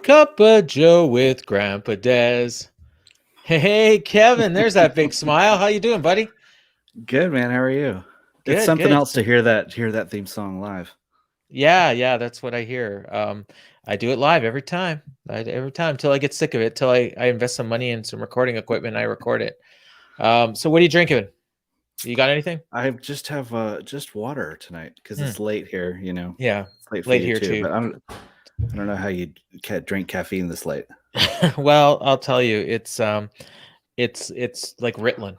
Cup of Joe with Grampa Dez. Hey, Kevin, there's that big smile. How you doing, buddy? Good, man. How are you? It's Good, something good. else to hear that theme song live. Yeah, that's what I hear. I do it live every time. Every time till I get sick of it, till I invest some money in some recording equipment, I record it. So what are you drinking? You got anything? I just have just water tonight because Hmm. it's late here. Yeah, It's late for late you here too. too. But I don't know how you drink caffeine this late. Well, I'll tell you, it's like Ritalin.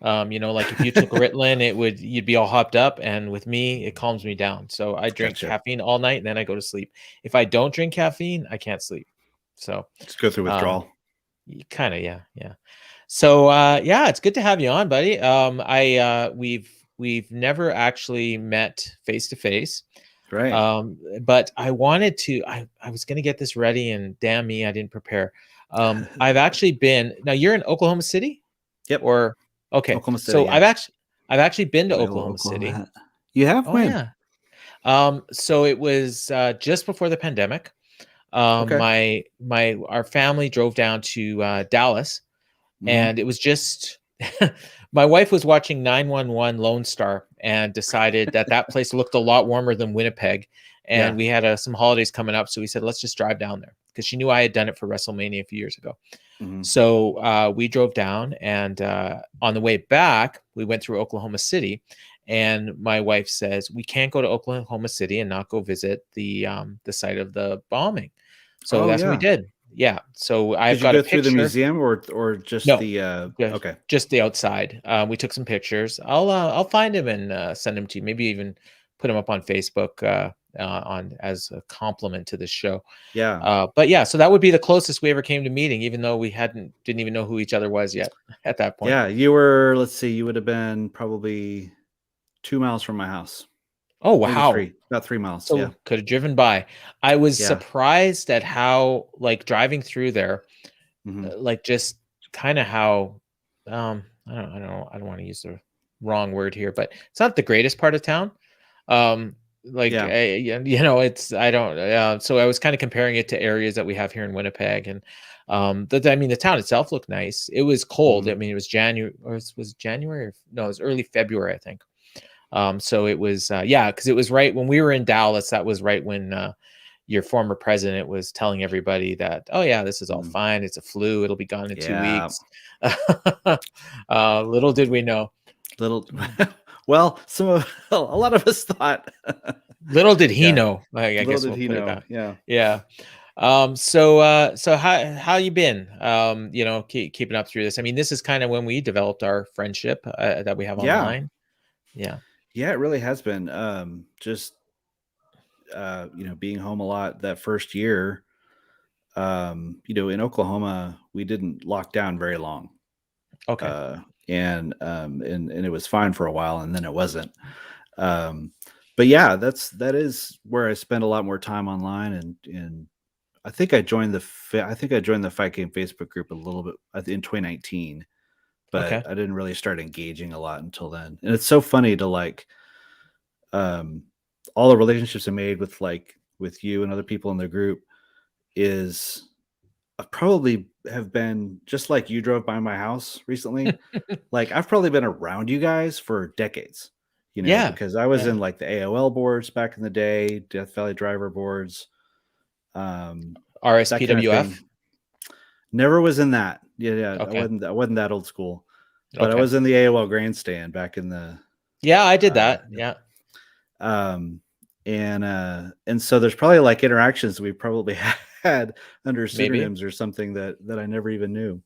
Like if you took Ritalin, you'd be all hopped up, and with me, it calms me down. So I drink Gotcha. caffeine all night, and then I go to sleep. If I don't drink caffeine, I can't sleep. So, Just go through um, withdrawal. kind of, yeah. So, yeah, it's good to have you on, buddy. We've never actually met face to face. Right. But I wanted to. I was gonna get this ready, and damn me, I didn't prepare. I've actually been. Now you're in Oklahoma City. Yep. Or okay, Oklahoma City. so Yeah. I've actually been to My little Oklahoma Oklahoma City. hat. You have Oh when? yeah. So it was just before the pandemic. Okay. Our family drove down to Dallas, Hmm. and it was just my wife was watching 911 Lone Star and decided that that place looked a lot warmer than Winnipeg, and Yeah. we had some holidays coming up, so we said let's just drive down there because she knew I had done it for WrestleMania a few years ago. Hmm. So we drove down, and on the way back, we went through Oklahoma City. And my wife says we can't go to Oklahoma City and not go visit the site of the bombing. So Oh that's what we yeah. did. Yeah. So I've Did you got a go through the picture. museum or just No, the? just Okay. just the outside. We took some pictures. I'll find him and send him to you. Maybe even put him up on Facebook on as a compliment to the show. Yeah. But yeah, so that would be the closest we ever came to meeting, even though we didn't even know who each other was yet at that point. Yeah. You were. Let's see. You would have been probably 2 miles from my house. Oh Maybe wow. three, about 3 miles. Yeah. So could have driven by. I was Yeah. surprised at how like driving through there, Hmm. like just kind of how I don't want to use the wrong word here, but it's not the greatest part of town. Um, like Yeah. it's I don't. So I was kind of comparing it to areas that we have here in Winnipeg, and the town itself looked nice. It was cold. Hmm. I mean, it was January, or was January? No, it was early February, I think. So it was yeah, because it was right when we were in Dallas. That was right when your former president was telling everybody that, oh yeah, this is all Hmm. fine. It's a flu. It'll be gone in two Yeah. weeks. Little did we know. Little. Well, a lot of us thought. Little did he Yeah. know. I Little guess did we'll he put it know. that. Yeah. Yeah. So how you been? Keeping up through this. I mean, this is kind of when we developed our friendship that we have Yeah. online. Yeah. Yeah. It really has been. Just being home a lot that first year. In Oklahoma, we didn't lock down very long. Okay. Uh, and it was fine for a while, and then it wasn't. Um, but yeah, that is where I spend a lot more time online, and I think I joined the Fight Game Facebook group a little bit in 2019, but Okay. I didn't really start engaging a lot until then. And it's so funny to um, all the relationships I made with you and other people in the group is probably have been just like you drove by my house recently. Like I've probably been around you guys for decades, Yeah. because I was Yeah. in like the AOL boards back in the day, Death Valley driver boards, um, that kind of thing. RSPWF. Never was in that. Yeah, yeah. I Okay. wasn't. I wasn't that old school, but I Okay. was in the AOL grandstand back in the. Yeah, I did Uh, that. Yeah. um, and so there's probably like interactions we probably had under Maybe. pseudonyms or something that I never even knew.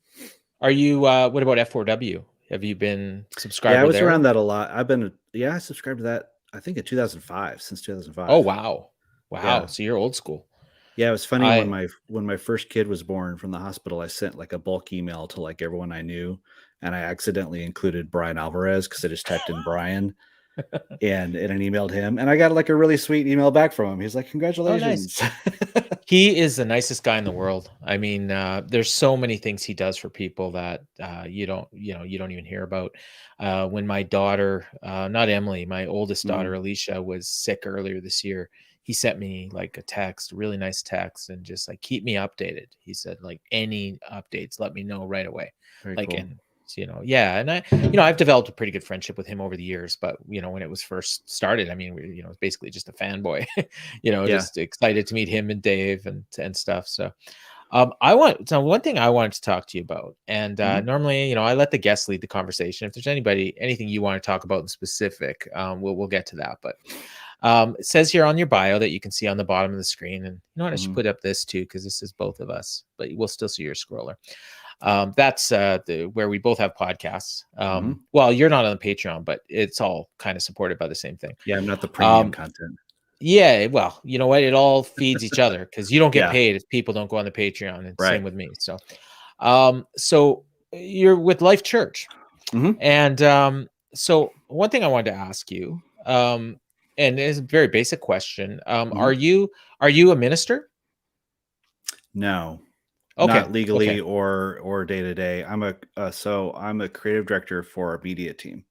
Are you what about F4W? Have you been Yeah, I subscriber was there? around that a lot. I subscribed to that. I think in 2005, since Oh 2005. wow. Wow. Yeah. So you're old school. Yeah, it was funny when I my first kid was born from the hospital, I sent like a bulk email to like everyone I knew, and I accidentally included Brian Alvarez because I just typed in Brian. and I emailed him, and I got like a really sweet email back from him. He's like, Oh, nice. "Congratulations." He is the nicest guy in the world. I mean, there's so many things he does for people that you don't even hear about. When my daughter, not Emily, my oldest daughter Mhm. Alicia was sick earlier this year, he sent me like a text, a really nice text, and just like keep me updated. He said like any updates, let me know right away. Very Like cool. and yeah, and I've developed a pretty good friendship with him over the years, but when it was first started, I mean, it was basically just a fanboy. Yeah. Just excited to meet him and Dave and stuff. So, so one thing I wanted to talk to you about, and Mhm. normally, I let the guests lead the conversation. If there's anything you want to talk about in specific, we'll get to that. But it says here on your bio that you can see on the bottom of the screen, and I should Mhm. put up this too because this is both of us, but we'll still see your scroller. That's where we both have podcasts. Mhm. Well, you're not on the Patreon, but it's all kind of supported by the same thing. Yeah, I'm not the premium Um, content. yeah, well, you know what? It all feeds each other because you don't get Yeah. paid if people don't go on the Patreon, and same Right. with me. So you're with Life Church, Mhm. and so one thing I wanted to ask you, and it's a very basic question. Are Mhm. you a minister? No, Okay, not okay, legally or day to day. I'm a creative director for a media team.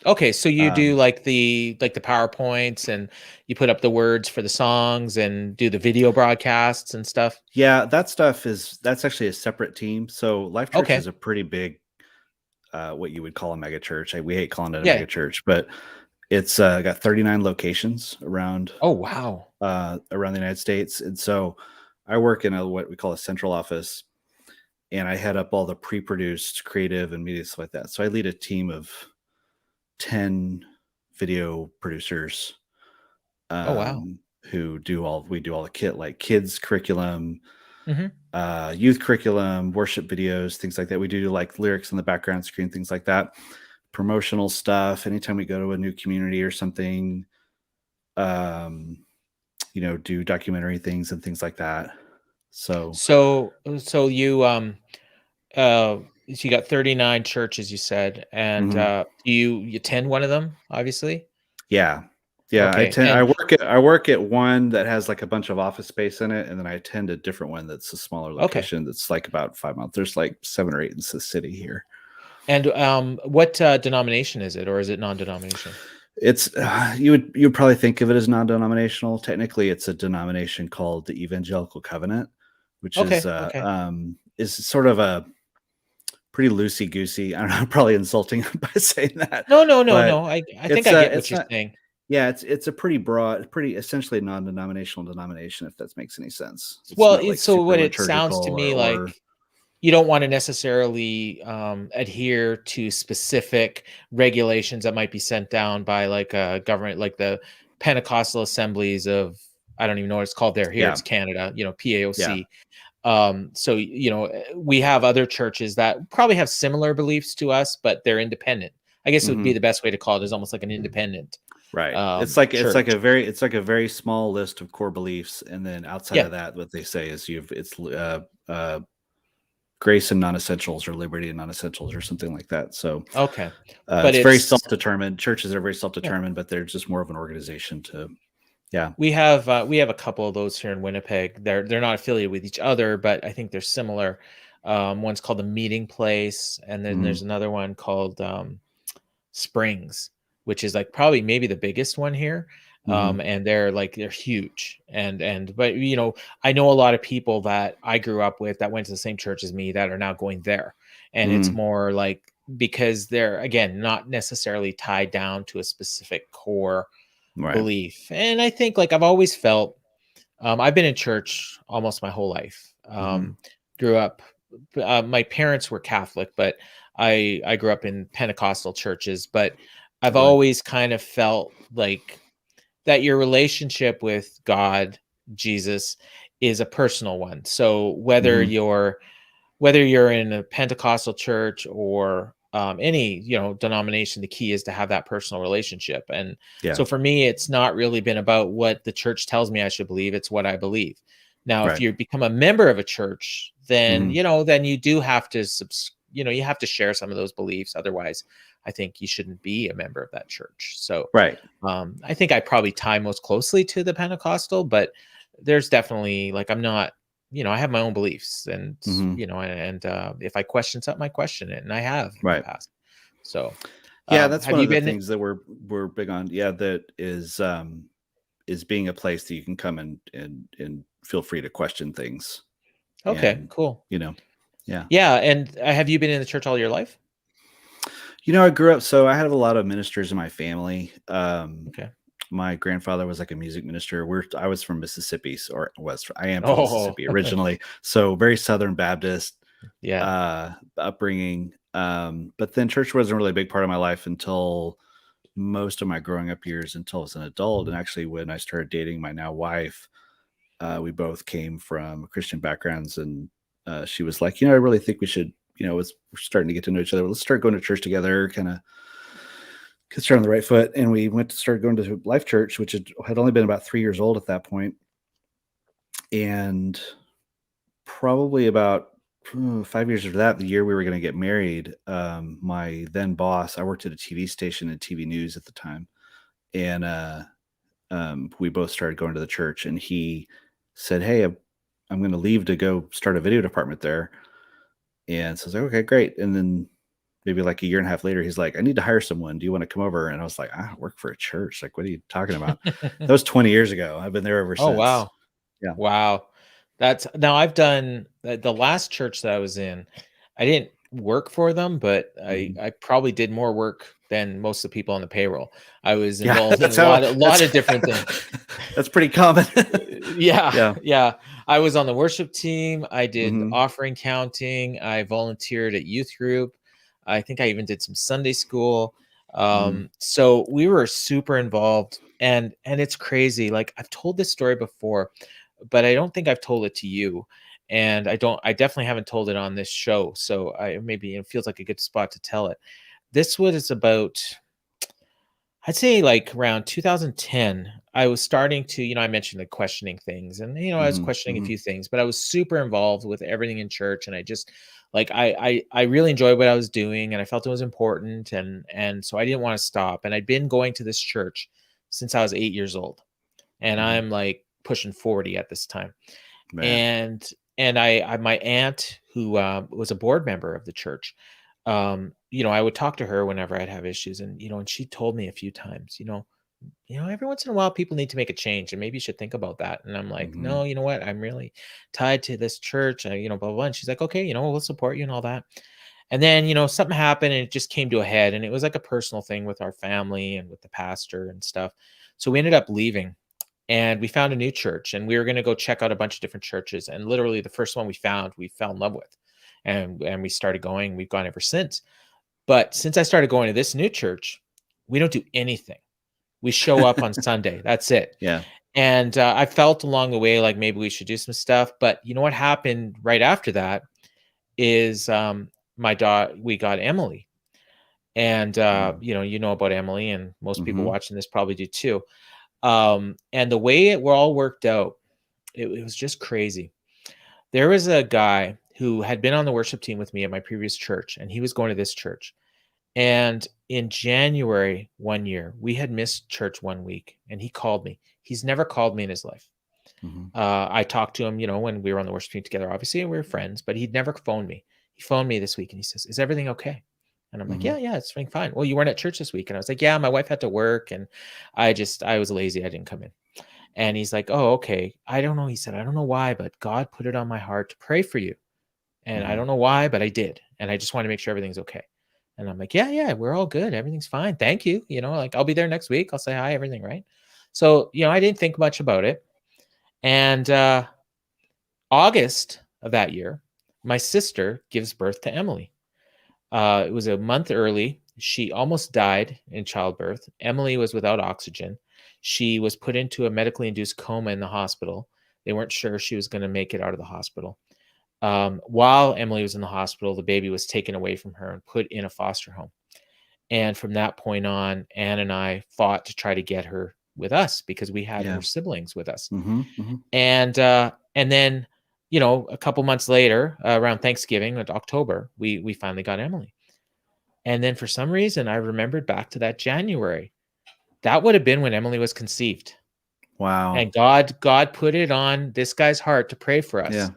okay. So you do Um, like the PowerPoints, and you put up the words for the songs, and do the video broadcasts and stuff. yeah, that's actually a separate team. So Life Church Okay, is a pretty big, what you would call a mega church. We hate calling it a yeah. mega church, but it's got 39 locations around Oh wow. around the United States, and so I work in a what we call a central office, and I head up all the pre-produced creative and media stuff like that. So I lead a team of 10 video producers, Oh wow. who do all we do all the kit like kids curriculum, Hmm. youth curriculum, worship videos, things like that. We do like lyrics in the background screen, things like that, promotional stuff. Anytime we go to a new community or something, um, do documentary things and things like that. So So uh so you got 39 churches, you said, and mhm. you attend one of them, obviously. Yeah. Yeah, Okay. And I work at one that has, like, a bunch of office space in it, and then I attend a different one that's a smaller okay. location that's, like, about 5 miles. There's, like, 7 or 8 in the city here. And what denomination is it, or is it non-denomination? It's you would probably think of it as non-denominational. Technically, it's a denomination called the Evangelical Covenant, which Okay, okay. is sort of a pretty loosey-goosey. I don't know, probably insulting by saying that, No, no, no, but no. I think I get what it's you're not. saying. Yeah, it's a pretty broad, pretty essentially non-denominational denomination, if that makes any sense. It's Well, not like so super what it sounds liturgical to me or like, you don't want to necessarily adhere to specific regulations that might be sent down by like a government, like the Pentecostal assemblies of, I don't even know what it's called there. Here yeah, it's Canada, yeah, PAOC. So we have other churches that probably have similar beliefs to us, but they're independent. I guess it would be mhm, the best way to call it, is almost like an independent right. church. It's like a very small list of core beliefs, and then outside Yeah. of that, what they say is grace and non-essentials or liberty and non-essentials or something like that. So Okay. But it's very it's self-determined. Churches are very yeah. self-determined, but they're just more of an organization to yeah. We have a couple of those here in Winnipeg. They're not affiliated with each other, but I think they're similar. One's called the Meeting Place, and then Mhm, there's another one called Springs, which is like probably maybe the biggest one here. mhm, And they're huge. But I know a lot of people that I grew up with that went to the same church as me that are now going there. And it's mhm, more like because they're again not necessarily tied down to a specific core right. belief. And I think like I've always felt I've been in church almost my whole life. Mhm, Grew up. My parents were Catholic, but I grew up in Pentecostal churches. But I've really. always kind of felt like that your relationship with God, Jesus, is a personal one. So Mhm, whether you're in a Pentecostal church or any denomination, the key is to have that personal relationship. And yeah, so for me, it's not really been about what the church tells me I should believe; it's what I believe. Now, if right. you become a member of a church, then Mhm, then you do have to you have to share some of those beliefs. Otherwise, I think you shouldn't be a member of that church. So Right. I think I probably tie most closely to the Pentecostal, but there's definitely like, I'm not, I have my own beliefs, and, Hmm. if I question something, I question it, and I have in the Right. past. So, Yeah, that's have one you of the been? things that we're big on. Yeah, that is being a place that you can come and feel free to question things. Okay, And cool. you know, yeah. Yeah, and have you been in the church all your life? I grew up, so I have a lot of ministers in my family. Okay. My grandfather was like a music minister. I was from Mississippi, or I am from Oh, Mississippi originally, so very Southern Baptist yeah. upbringing. But then church wasn't really a big part of my life until most of my growing up years, until I was an adult. And actually, when I started dating my now wife, we both came from Christian backgrounds, and she was like, I really think we should, we're starting to get to know each other. Let's start going to church together, kind of get started on the right foot. And we went to start going to Life Church, which had only been about 3 years old at that point. And probably about 5 years after that, the year we were going to get married, my then boss, I worked at a TV station and TV news at the time. And we both started going to the church, and he said, "Hey, I'm going to leave to go start a video department there." And so I was like, "Okay, great." And then maybe like a year and a half later, he's like, "I need to hire someone. Do you want to come over?" And I was like, "I work for a church. Like, what are you talking about?" That was 20 years ago. I've been there ever Oh, since. wow. Yeah. Wow. That's now I've done the last church that I was in. I didn't work for them, but I Mhm. I probably did more work than most of the people on the payroll. I was Yeah, involved in a that's how lot of different things. that's pretty common. Yeah, Yeah. yeah. I was on the worship team. I did Mhm. offering counting. I volunteered at youth group. I think I even did some Sunday school. Mhm. So we were super involved, and it's crazy. Like, I've told this story before, but I don't think I've told it to you. And I definitely haven't told it on this show. So I maybe it feels like a good spot to tell it. This was about, I'd say, like around 2010, I was starting to, I mentioned the questioning things, and I was Mhm. questioning a Mhm. few things, but I was super involved with everything in church, and I just like I really enjoyed what I was doing, and I felt it was important, and so I didn't want to stop. And I'd been going to this church since I was 8 years old, and Mhm. I'm like pushing 40 at this time. Man. And I my aunt, who was a board member of the church, I would talk to her whenever I'd have issues, and she told me a few times, every once in a while people need to make a change, and maybe you should think about that. And I'm like, Mhm. no, you know what? I'm really tied to this church, blah, blah, blah. And she's like, okay, we'll support you and all that. And then, something happened, and it just came to a head, and it was like a personal thing with our family and with the pastor and stuff. So we ended up leaving, and we found a new church, and we were going to go check out a bunch of different churches. And literally the first one we found, we fell in love with, and we started going. We've gone ever since. But since I started going to this new church, we don't do anything. We show up on Sunday. That's it. Yeah. And I felt along the way like maybe we should do some stuff. But you know what happened right after that is, my daughter, we got Emily. And Mm. you know about Emily, and most people Mhm. watching this probably do too. And the way it were all worked out, it was just crazy. There was a guy who had been on the worship team with me at my previous church, and he was going to this church. And in January one year, we had missed church one week, and he called me. He's never called me in his life. Mhm. I talked to him, when we were on the worship team together, obviously, and we were friends, but he'd never phoned me. He phoned me this week, and he says, "Is everything okay?" And I'm like, Mhm. "Yeah, yeah, it's doing fine." "Well, you weren't at church this week." And I was like, "Yeah, my wife had to work, and I was lazy. I didn't come in." And he's like, "Oh, okay. I don't know." He said, "I don't know why, but God put it on my heart to pray for you. And I Mhm. don't know why, but I did. And I just want to make sure everything's okay." And I'm like, "Yeah, yeah, we're all good. Everything's fine. Thank you. Like, I'll be there next week. I'll say hi, everything right." So, I didn't think much about it. And August of that year, my sister gives birth to Emily. It was a month early. She almost died in childbirth. Emily was without oxygen. She was put into a medically induced coma in the hospital. They weren't sure she was going to make it out of the hospital. While Emily was in the hospital, the baby was taken away from her and put in a foster home. And from that point on, Anne and I fought to try to get her with us because we had her Yeah. siblings with us. Mhm. Mhm. And then a couple months later, around Thanksgiving, October, we finally got Emily. And then for some reason, I remembered back to that January. That would have been when Emily was conceived. Wow. And God put it on this guy's heart to pray for Yeah. us Yeah.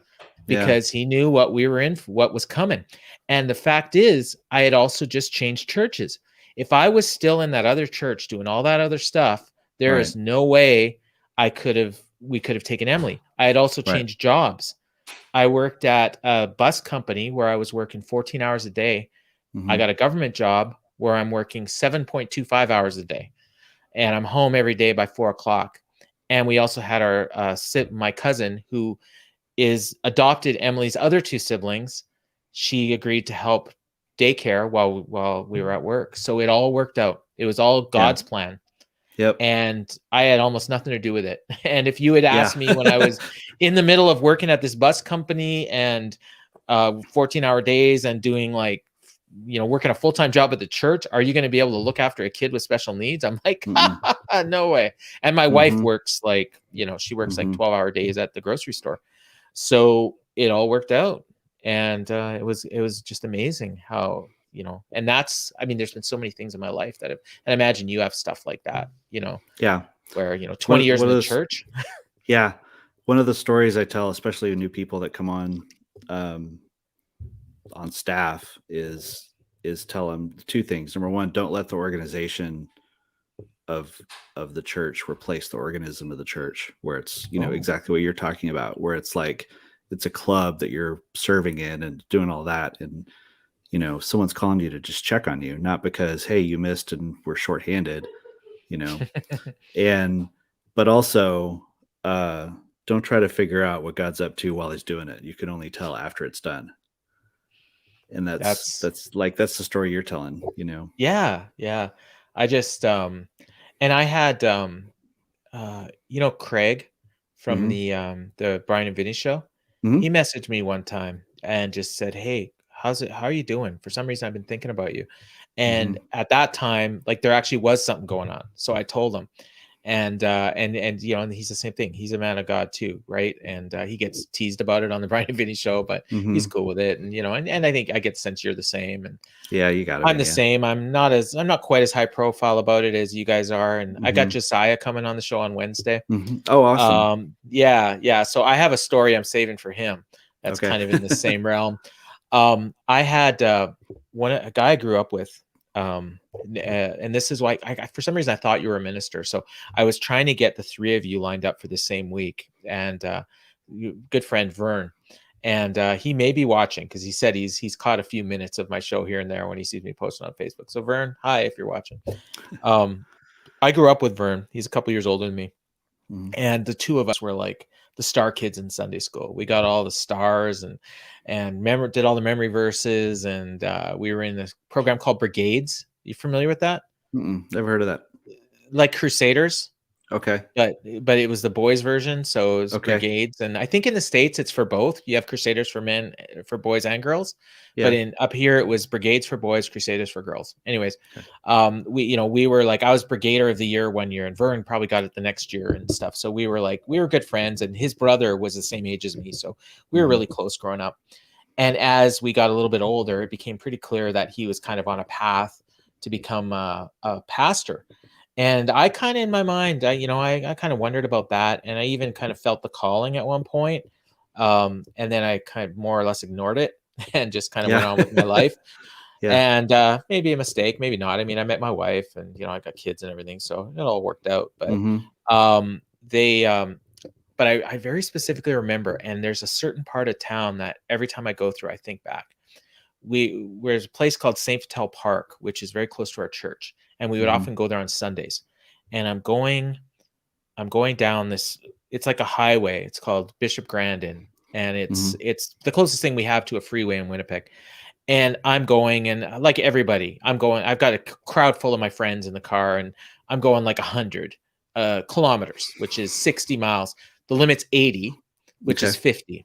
because he knew what we were in, what was coming. And the fact is, I had also just changed churches. If I was still in that other church doing all that other stuff, there Right. is no way we could have taken Emily. I had also Right. changed jobs. I worked at a bus company where I was working 14 hours a day. I Mhm. got a government job where I'm working 7.25 hours a day, and I'm home every day by 4 o'clock. And we also had my cousin, who is adopted Emily's other two siblings. She agreed to help daycare while we were at work. So it all worked out. It was all Yeah. God's plan. Yep. And I had almost nothing to do with it. And if you had Yeah. asked me when I was in the middle of working at this bus company and 14-hour days and doing working a full-time job at the church, are you going to be able to look after a kid with special needs? I'm like, Mm-mm. no way. And my wife Mhm. works she works like Mhm. 12-hour days at the grocery store. So it all worked out. And it was just amazing how, and that's, I mean, there's been so many things in my life that have, and I imagine you have stuff like that, Yeah. where, 20 years One in of the those church. yeah. One of the stories I tell, especially with new people that come um, on staff, is tell them two things. Number one, don't let the organization of the church replace the organism of the church, where it's Oh. exactly what you're talking about, where it's like it's a club that you're serving in and doing all that, and someone's calling you to just check on you, not because, hey, you missed and we're shorthanded, you know and but also, uh don't try to figure out what God's up to while he's doing it. You can only tell after it's done. And That's that's the story you're telling, Yeah, yeah. I just and I had Craig from Hmm. the Brian and Vinny show. Hmm. He messaged me one time and just said, "Hey, how are you doing? For some reason I've been thinking about you." Hmm. And at that time, like, there actually was something going on. So I told him. And he's the same thing. He's a man of God too, right? And he gets teased about it on the Brian and Vinny show, but he's Hmm. cool with it. And I think I get the sense you're the same. And Yeah, you gotta I'm be. the Yeah. same. I'm not quite as high profile about it as you guys are. And I got Hmm. Josiah coming on the show on Wednesday. Hmm. Oh, awesome. Yeah, yeah. So I have a story I'm saving for him. That's Okay. kind of in the same realm. I had a guy I grew up with, and this is why for some reason I thought you were a minister. So I was trying to get the three of you lined up for the same week, and good friend Vern, and he may be watching because he said he's caught a few minutes of my show here and there when he sees me posting on Facebook. So Vern, hi if you're watching. Um, I grew up with Vern. He's a couple years older than me, Hmm. and the two of us were like the star kids in Sunday school. We got all the stars and did all the memory verses, and we were in this program called Brigades. You familiar with that? Mm-mm. Never heard of that. Like Crusaders, Okay. but it was the boys version, so it was Okay. Brigades. And I think in the States it's for both. You have Crusaders for men, for boys and girls, but Yeah. in up here it was Brigades for boys, Crusaders for girls. Anyways, Okay. we were like, I was Brigader of the Year one year, and Vern probably got it the next year and stuff. So we were good friends, and his brother was the same age as me, so we were Hmm. really close growing up. And as we got a little bit older, it became pretty clear that he was kind of on a path to become a pastor. And I kind of, in my mind, I kind of wondered about that. And I even kind of felt the calling at one point. And then I kind of more or less ignored it and just kind of went Yeah. on with my life. Yeah. And maybe a mistake, maybe not. I mean, I met my wife, and I got kids and everything, so it all worked out. But Hmm. they but I very specifically remember, and there's a certain part of town that every time I go through, I think back. There's a place called St. Vital Park, which is very close to our church, and we would Hmm. often go there on Sundays. And I'm going down this. It's like a highway. It's called Bishop Grandin, and Hmm. it's the closest thing we have to a freeway in Winnipeg. And I'm going, and like everybody, I'm going. I've got a crowd full of my friends in the car, and I'm going like 100 kilometers, which is 60 miles. The limit's 80, which is Okay. 50.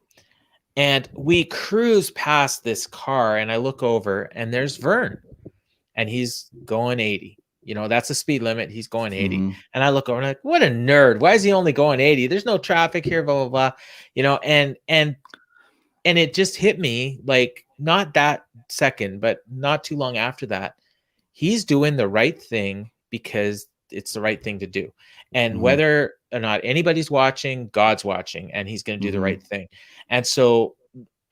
And we cruise past this car, and I look over, and there's Vern, and he's going 80. That's the speed limit. He's going 80. Mhm. And I look over and I'm like, what a nerd. Why is he only going 80? There's no traffic here, blah, blah, blah. And it just hit me, like, not that second, but not too long after that. He's doing the right thing because it's the right thing to do. And Mhm. whether or not anybody's watching, God's watching, and he's going to do the right Mhm. thing. And so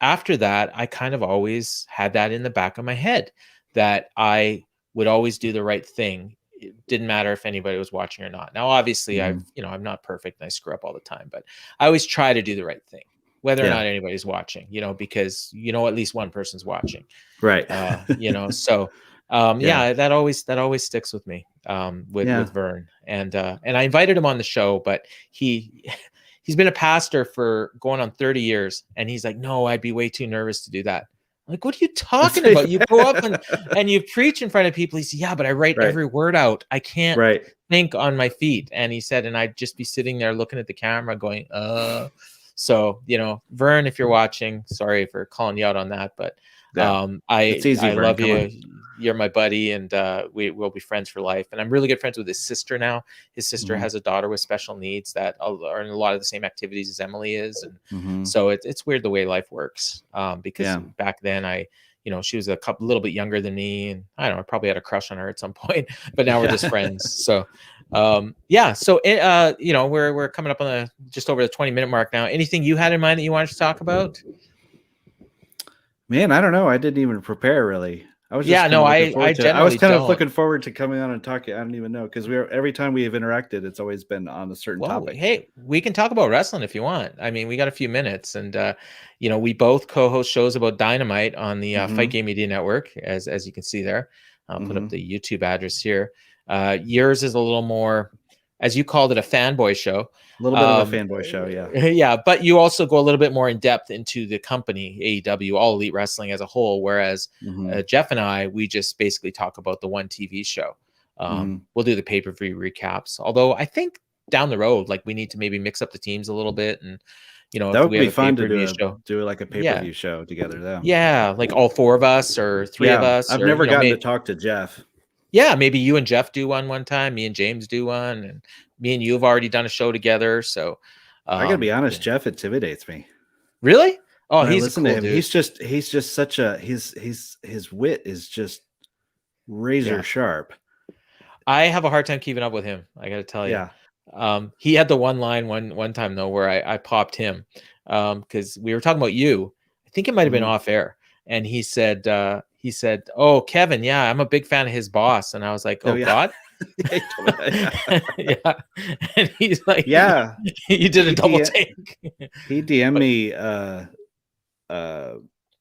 after that, I kind of always had that in the back of my head, that I would always do the right thing. It didn't matter if anybody was watching or not. Now, obviously, Mhm. I'm not perfect and I screw up all the time, but I always try to do the right thing, whether or Yeah. not anybody's watching, because at least one person's watching. Right. So Yeah. yeah, that always sticks with me, Yeah. with Vern. And I invited him on the show, but he's been a pastor for going on 30 years, and he's like, no, I'd be way too nervous to do that. I'm like, what are you talking about? You go up and you preach in front of people. He said, yeah, but I write Right. every word out. I can't Right. think on my feet. And he said, and I'd just be sitting there looking at the camera going, so, Vern, if you're watching, sorry for calling you out on that, but Yeah. It's easy, I Vern. love Come on. you. You're my buddy, and we will be friends for life. And I'm really good friends with his sister now. His sister Mhm. has a daughter with special needs that are in a lot of the same activities as Emily is, and Mhm. so it's weird the way life works. Because Yeah. back then she was a little bit younger than me, and I don't know, I probably had a crush on her at some point, but now we're just friends. So yeah, so we're coming up on just over the 20-minute mark now. Anything you had in mind that you wanted to talk about? Man, I don't know. I didn't even prepare really. I was just Yeah, kind no, of looking I forward to it. I was generally kind of don't. looking forward to coming on and talking. I don't even know because every time we have interacted, it's always been on a certain Well, topic. hey, we can talk about wrestling if you want. I mean, we got a few minutes, and we both co-host shows about Dynamite on the Fight Mhm. Game Media Network, as you can see there. I'll put up Mhm. the YouTube address here. Yours is a little more, as you called it, a fanboy show. A little bit of a fanboy show, yeah. Yeah, but you also go a little bit more in depth into the company, AEW, All Elite Wrestling as a whole, whereas Mhm. Jeff and I, we just basically talk about the one TV show. Mhm. We'll do the pay-per-view recaps, although I think down the road, like, we need to maybe mix up the teams a little bit, and That if would we have be a fun to pay-per-view show, do like a yeah, pay-per-view show together though. yeah, like all four of us or three of Yeah, us, I've or never gotten to maybe, talk to Jeff. yeah, maybe you and Jeff do one time, me and James do one, and me and you have already done a show together. So I gotta be honest, yeah. Jeff intimidates me. Really? Oh, When I he's a listen to cool him, dude. he's just such a his wit is just razor Yeah. sharp. I have a hard time keeping up with him, I gotta tell you. Yeah. He had the one line one time though where I popped him, because we were talking about you. I think it might have been Mhm. off air, and he said, "Oh, Kevin, yeah, I'm a big fan of his boss," and I was like, Oh "Oh yeah. God." Yeah, he told me that, yeah. Yeah, and he's like, Yeah. "You did a He double D take." he DM'd But me uh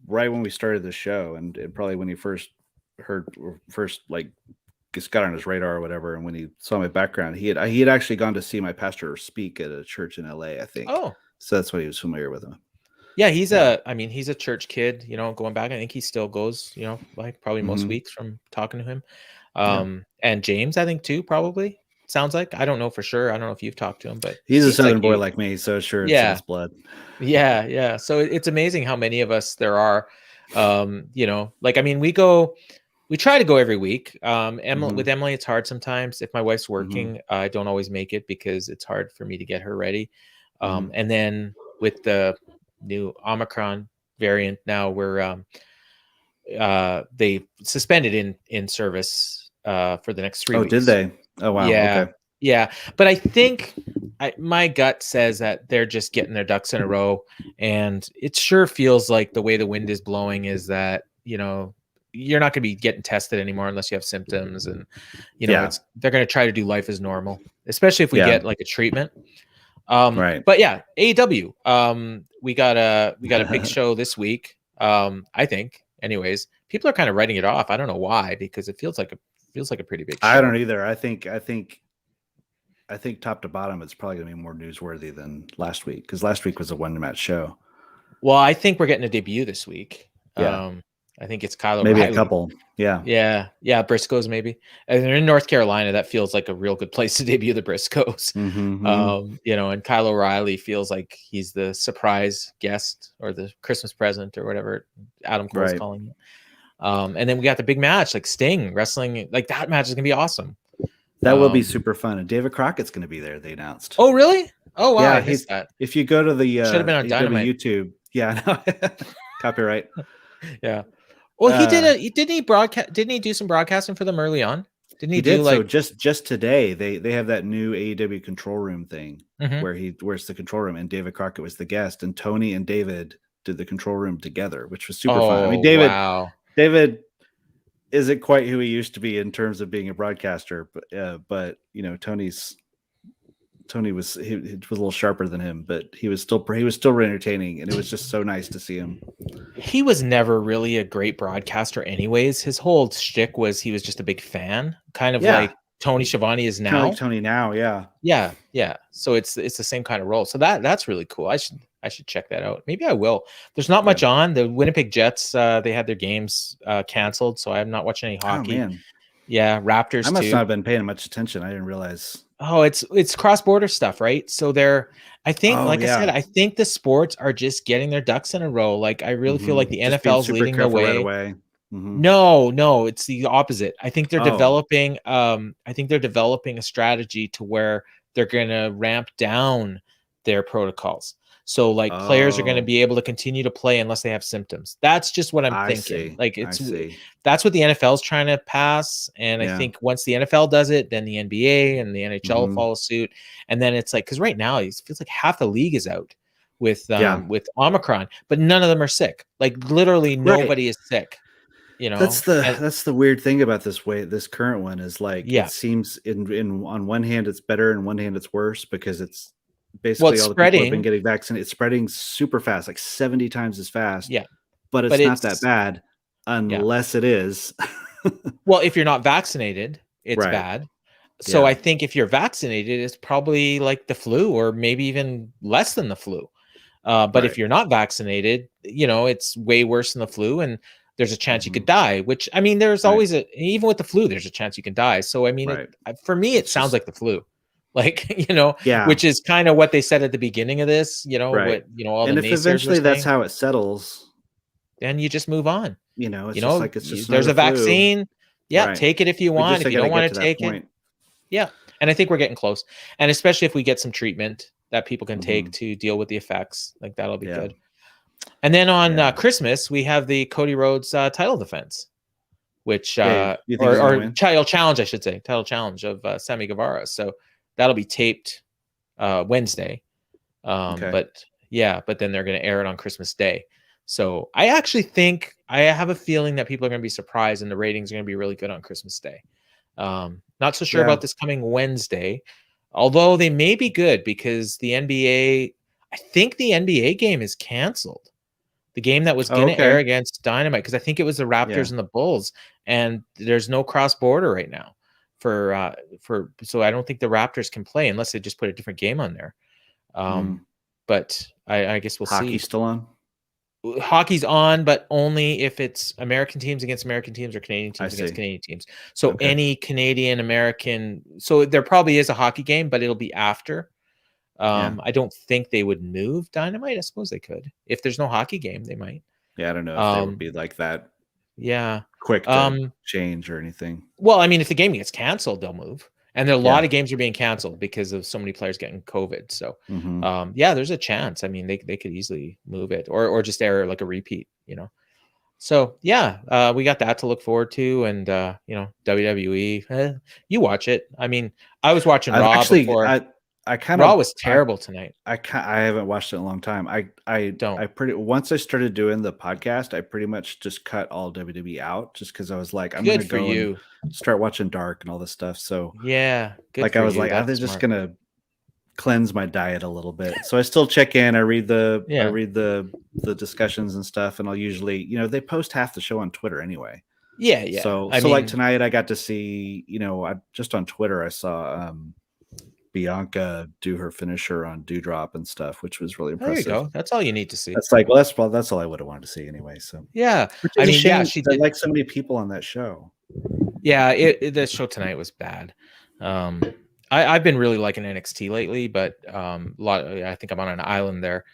right when we started the show and probably when he first heard or first like just got on his radar or whatever. And when he saw my background, he had actually gone to see my pastor speak at a church in LA, I think. oh, So that's why he was familiar with him. yeah, Yeah. he's a church kid, going back. I think he still goes, like probably most Hmm. weeks from talking to him. Yeah. And James, I think too, probably sounds like. I don't know for sure. I don't know if you've talked to him, but He's a seems like Southern boy like me, so sure it's in yeah, his blood. yeah, yeah. So it's amazing how many of us there are. Like, I mean, we try to go every week. Hmm. With Emily, it's hard sometimes. If my wife's Hmm. working, I don't always make it because it's hard for me to get her ready. Hmm. And then with the new Omicron variant now, we're they suspended in service for the next 3 Oh, did weeks. they? Oh, wow. Yeah, Okay. yeah, but I think my gut says that they're just getting their ducks in a row, and it sure feels like the way the wind is blowing is that you're not going to be getting tested anymore unless you have symptoms, and Yeah. it's they're going to try to do life as normal, especially if we Yeah. get like a treatment. Right. But yeah, AEW. We got a big show this week. I think, anyways, people are kind of writing it off. I don't know why, because it feels like a pretty big I don't show. either. I think top to bottom, it's probably going to be more newsworthy than last week because last week was a one match show. Well, I think we're getting a debut this week. Yeah, I think it's Kyle maybe a O'Reilly. couple. Yeah. Yeah, yeah, Briscoes maybe. And they're in North Carolina. That feels like a real good place to debut the Briscoes. Mm-hmm. And Kyle O'Reilly feels like he's the surprise guest or the Christmas present or whatever Adam Cole's Right. calling it. And then we got the big match, like Sting wrestling. Like, that match is gonna be awesome. That will be super fun. And David Crockett's going to be there. They announced. Oh, really? Oh, wow. Yeah, I missed that. if you go to the Should have been on AEW Dynamite. YouTube, yeah, no, copyright. Yeah. Well, didn't he broadcast? Didn't he do some broadcasting for them early on? Didn't he He do did. So like? just today, they have that new AEW control room thing Mhm. where it's the control room, and David Crockett was the guest, and Tony and David did the control room together, which was super fun. I mean, Oh, wow. David isn't quite who he used to be in terms of being a broadcaster, but you know, Tony was he was a little sharper than him, but he was still really entertaining, and it was just so nice to see him. He was never really a great broadcaster, anyways. His whole shtick was he was just a big fan, kind of like Tony Schiavone is Kind of now. like Tony now, yeah. Yeah. So it's the same kind of role. So that's really cool. I should check that out. Maybe I will. There's not much on. The Winnipeg Jets, they had their games canceled, so I'm not watching any hockey. Oh, man. Yeah, Raptors I must too. not have been paying much attention. I didn't realize. Oh, it's cross-border stuff, right? So I think, I said, I think the sports are just getting their ducks in a row. Like, I really feel like the NFL's leading the way. Right away. Mm-hmm. No, it's the opposite. I think they're developing a strategy to where they're going to ramp down their protocols. So like players are going to be able to continue to play unless they have symptoms. That's just what I'm thinking. Like that's what the NFL is trying to pass. And I think once the NFL does it, then the NBA and the NHL follow suit. And then it's like, because right now it feels like half the league is out with Omicron, but none of them are sick. Like literally nobody is sick. You know, that's the weird thing about this current one is like it seems in on one hand it's better and one hand it's worse because it's basically all the people have been getting vaccinated. It's spreading super fast, like 70 times as fast. Yeah. But it's not that bad unless it is. Well, if you're not vaccinated, it's bad. So I think if you're vaccinated, it's probably like the flu or maybe even less than the flu. But if you're not vaccinated, you know, it's way worse than the flu. And there's a chance you could die, which, I mean, there's always even with the flu, there's a chance you can die. So, I mean, for me, it sounds like the flu, like, you know, which is kind of what they said at the beginning of this, you know, what, you know, all and the if naysayers eventually were that's saying, how it settles, then you just move on. You know, it's just like, it's just there's a vaccine. Yeah. Take it if you want. If you don't want to take it. Yeah. And I think we're getting close. And especially if we get some treatment that people can take to deal with the effects, like that'll be good. And then on Christmas, we have the Cody Rhodes title defense, which or title challenge, I should say, title challenge of Sammy Guevara. So that'll be taped Wednesday. But then they're going to air it on Christmas Day. So I actually think I have a feeling that people are going to be surprised and the ratings are going to be really good on Christmas Day. Not so sure about this coming Wednesday, although they may be good because the NBA, I think the NBA game is canceled. The game that was going to air against Dynamite, because I think it was the Raptors and the Bulls, and there's no cross border right now so I don't think the Raptors can play unless they just put a different game on there. But I guess we'll see. Hockey's still on? Hockey's on, but only if it's American teams against American teams or Canadian teams against Canadian teams. So any Canadian American, so there probably is a hockey game, but it'll be after. I don't think they would move Dynamite. I suppose they could. If there's no hockey game, they might. Yeah, I don't know if they would be like that. Yeah. Quick to change or anything. Well, I mean, if the game gets canceled, they'll move. And a lot of games are being canceled because of so many players getting COVID. So, there's a chance. I mean, they could easily move it or just air like a repeat, you know. So, we got that to look forward to. And, you know, WWE, you watch it. I mean, I was watching Raw before. Raw was terrible tonight. I haven't watched it in a long time. Once I started doing the podcast, I pretty much just cut all WWE out just because I was like, I'm gonna go and start watching Dark and all this stuff. So good. Like I was like, I'm just gonna cleanse my diet a little bit. So I still check in. I read the discussions and stuff, and I'll usually, you know, they post half the show on Twitter anyway. Yeah. So like tonight, I got to see, you know, just on Twitter, I saw Bianca do her finisher on Dewdrop and stuff, which was really impressive. There you go. That's all you need to see. That's like, well, that's all I would have wanted to see anyway. So I mean, she did like so many people on that show. Yeah, the show tonight was bad. I've been really liking NXT lately, but I think I'm on an island there.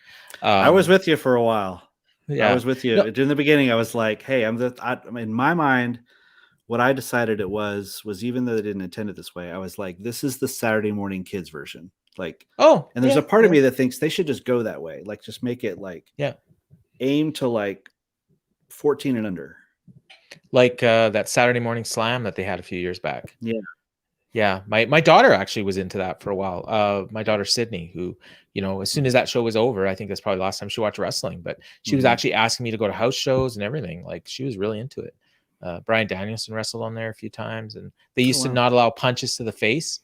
I was with you for a while. Yeah, I was with you in the beginning. I was like, hey, in my mind, what I decided it was even though they didn't intend it this way, I was like, this is the Saturday morning kids version. Like, Oh, and there's yeah, a part of yeah, me that thinks they should just go that way. Like, just make it like yeah. aim to like 14 and under. Like that Saturday Morning Slam that they had a few years back. Yeah. Yeah, my daughter actually was into that for a while. My daughter Sydney, who, you know, as soon as that show was over, I think that's probably the last time she watched wrestling, but she was actually asking me to go to house shows and everything. Like, she was really into it. Brian Danielson wrestled on there a few times, and they used to wow. not allow punches to the face.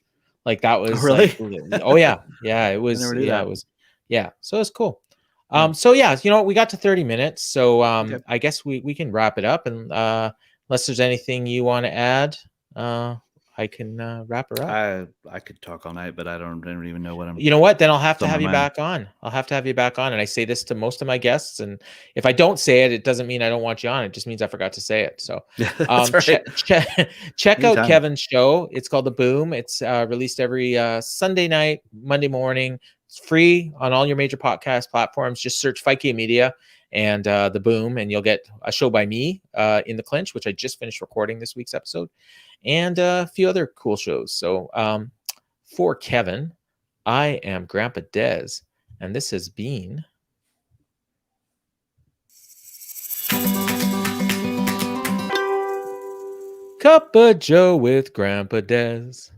Like, that Oh, was really? like, oh yeah, yeah, it I was, never knew yeah, that. it was, yeah. So it's cool. Yeah. So yeah, you know, we got to 30 minutes, so Okay. I guess we can wrap it up, and unless there's anything you want to add, I can wrap her up. I could talk all night, but I don't even know what I'm You know what? Then I'll have to on my have you mind. back on. I'll have to have you back on. And I say this to most of my guests. And if I don't say it, it doesn't mean I don't want you on. It just means I forgot to say it. So Yeah, that's right. check out Anytime. Kevin's show. It's called The Boom. It's released every Sunday night, Monday morning. It's free on all your major podcast platforms. Just search 5K Media and The Boom, and you'll get a show by me in the clinch, which I just finished recording this week's episode, and a few other cool shows. So for Kevin, I am Grampa Dez, and this has been Cup of Joe with Grampa Dez.